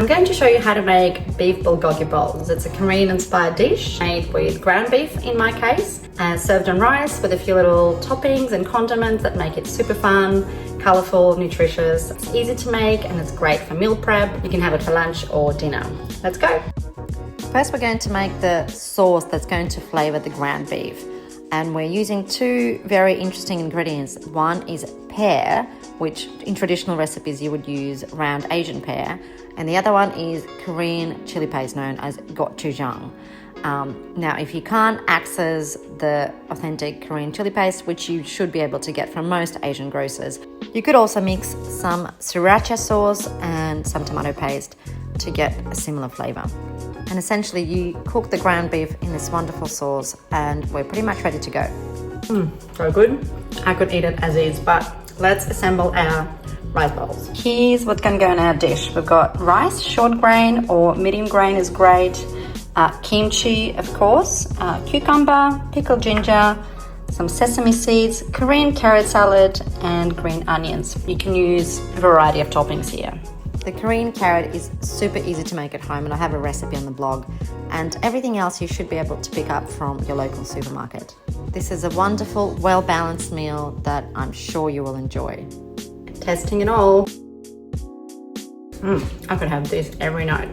I'm going to show you how to make beef bulgogi bowls. It's a Korean-inspired dish made with ground beef in my case, served on rice with a few little toppings and condiments that make it super fun, colourful, nutritious. It's easy to make and it's great for meal prep. You can have it for lunch or dinner. Let's go. First, we're going to make the sauce that's going to flavour the ground beef. And we're using two very interesting ingredients. One is pear, which in traditional recipes you would use round Asian pear. And the other one is Korean chili paste known as gochujang. Now, if you can't access the authentic Korean chili paste, which you should be able to get from most Asian grocers, you could also mix some sriracha sauce and some tomato paste to get a similar flavour. And essentially you cook the ground beef in this wonderful sauce and we're pretty much ready to go. So good. I could eat it as is, but let's assemble our rice bowls. Here's what's going to go in our dish. We've got rice, short grain or medium grain is great, kimchi of course, cucumber, pickled ginger, some sesame seeds, Korean carrot salad and green onions. You can use a variety of toppings here. The Korean carrot is super easy to make at home and I have a recipe on the blog, and everything else you should be able to pick up from your local supermarket. This is a wonderful, well-balanced meal that I'm sure you will enjoy. Testing it all. I could have this every night.